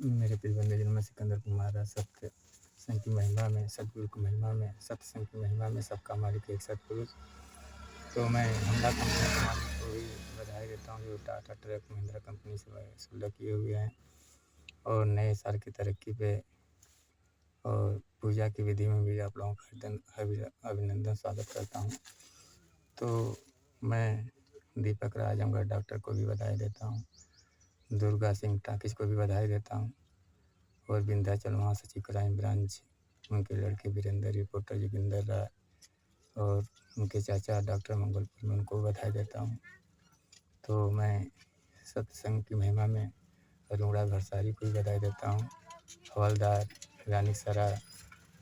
मेरे प्रिय बंधुजन, मैं सिकंदर कुमार सत्य संघ की महिमा में, सतगुरु की महिमा में, सत्य संघ की महिमा में सबका मालिक एक सतपुरुष। तो मैं होंडा कंपनी के मालिक को भी बधाई देता हूँ जो टाटा ट्रक महिंद्रा कंपनी से सुलह किए हुए हैं और नए साल की तरक्की पे और पूजा की विधि में भी आप लोगों का अभिनंदन स्वागत करता हूँ। तो मैं दीपक राज आजमगढ़ डॉक्टर को भी बधाई देता हूँ, दुर्गा सिंह टाकिस को भी बधाई देता हूँ और विंध्याचल महासचिव क्राइम ब्रांच उनके लड़के वीरेंद्र रिपोर्टर जोगिंदर राय और उनके चाचा डॉक्टर मंगलपुर में उनको बधाई देता हूँ। तो मैं सत्संग की महिमा में अरुणा भरसारी को भी बधाई देता हूँ, हवलदार रानी सरा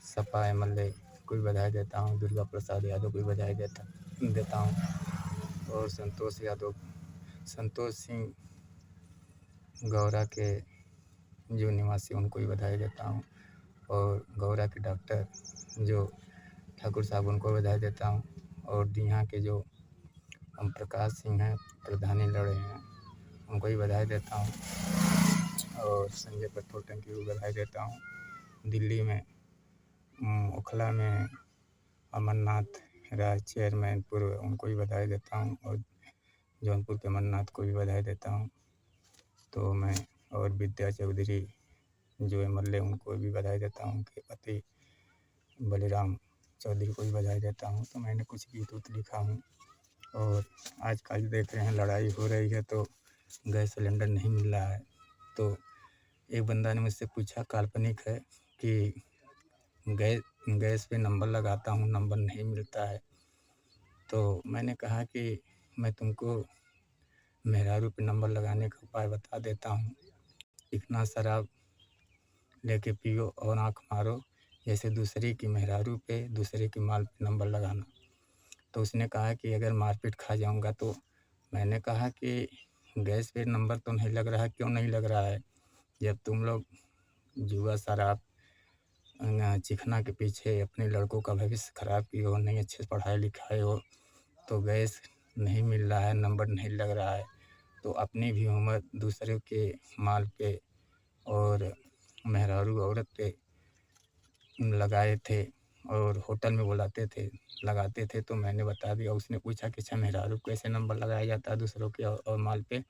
सपा MLA को भी बधाई देता हूँ, दुर्गा प्रसाद यादव को भी बधाई देता हूँ और संतोष सिंह गौरा के जो निवासी उनको भी बधाई देता हूँ और गौरा के डॉक्टर जो ठाकुर साहब उनको बधाई देता हूँ और दिहा के जो ओम प्रकाश सिंह हैं प्रधानी लड़े हैं उनको भी बधाई देता हूँ और संजय पेट्रोल टंकी को बधाई देता हूँ। दिल्ली में ओखला में अमरनाथ राज चेयरमैन पूर्व उनको भी बधाई देता हूँ और जौनपुर के अमरनाथ को भी बधाई देता हूँ। तो मैं और विद्या चौधरी जो MLA उनको भी बधाई देता हूँ, उनके पति बलिराम चौधरी को भी बधाई देता हूँ। तो मैंने कुछ गीत उत लिखा हूँ और आजकल देख रहे हैं लड़ाई हो रही है तो गैस सिलेंडर नहीं मिल रहा है। तो एक बंदा ने मुझसे पूछा, काल्पनिक है, कि गैस पे नंबर लगाता हूँ नंबर नहीं मिलता है। तो मैंने कहा कि मैं तुमको मेहरारू पे नंबर लगाने का उपाय बता देता हूँ। इतना शराब लेके पियो और आँख मारो, जैसे दूसरे की मेहरारू पे दूसरे की माल पे नंबर लगाना। तो उसने कहा कि अगर मारपीट खा जाऊंगा तो मैंने कहा कि गैस पे नंबर तो नहीं लग रहा है, क्यों नहीं लग रहा है? जब तुम लोग जुआ शराब चिकना के पीछे अपने लड़कों का भविष्य खराब किए हो, नहीं अच्छे से पढ़ाई लिखाए हो, तो गैस नहीं मिल रहा है, नंबर नहीं लग रहा है, तो अपनी भी उम्र दूसरे के माल पे और मेहरारू औरत पे लगाए थे और होटल में बुलाते थे, लगाते थे। तो मैंने बता दिया। उसने पूछा कि अच्छा मेहरारू को कैसे नंबर लगाया जाता है दूसरों के और माल पे?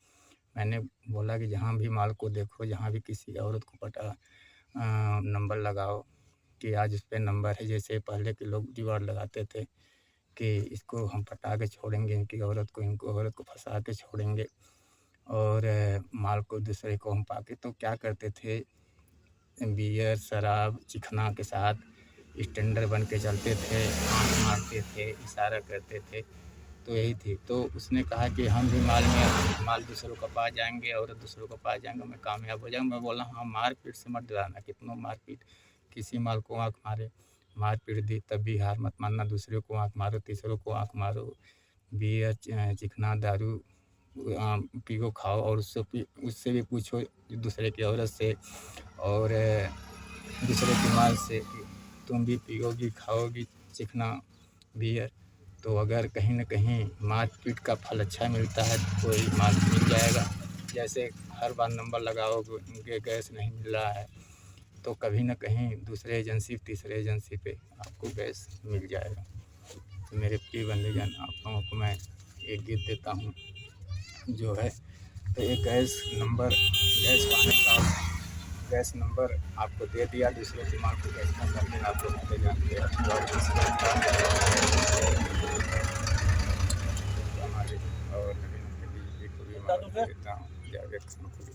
मैंने बोला कि जहाँ भी माल को देखो, जहाँ भी किसी औरत को नंबर लगाओ कि आज उस पर नंबर है। जैसे पहले के लोग दीवार लगाते थे कि इसको हम पटा के छोड़ेंगे, इनकी औरत को, इनको औरत को फंसा के छोड़ेंगे और माल को दूसरे को हम पाके। तो क्या करते थे, बियर शराब चिकना के साथ स्टैंडर्ड बन के चलते थे, आँख मारते थे, इशारा करते थे। तो यही थी। तो उसने कहा कि हम भी माल दूसरों का पा जाएंगे और दूसरों का पा जाएंगे, मैं कामयाब हो जाऊँगा। मैं बोला हाँ, मारपीट से मत डराना, कितनों मारपीट, किसी माल को आँख मारे, मारपीट दी तब भी हार मत मानना, दूसरे को आँख मारो, तीसरों को आँख मारो। बियर चिकना दारू पियो खाओ और उससे भी पूछो दूसरे की औरत से और दूसरे की माल से कि तुम भी पियोगी खाओगी चिकना बियर, तो अगर कहीं न कहीं मारपीट का फल अच्छा मिलता है तो कोई माल मिल जाएगा। जैसे हर बार नंबर लगाओगे गैस नहीं मिल रहा है तो कभी न कहीं दूसरे एजेंसी तीसरे एजेंसी पे आपको गैस मिल जाएगा। तो मेरे प्रिय बंधुजन, आप लोगों को मैं एक गीत देता हूँ जो है, तो एक गैस पाने का गैस नंबर आपको दे दिया, दूसरे की माल को गैस का करने आप लोग नहीं जानते हमारे और नवीन को भी देता हूँ, जावेद खान को भी।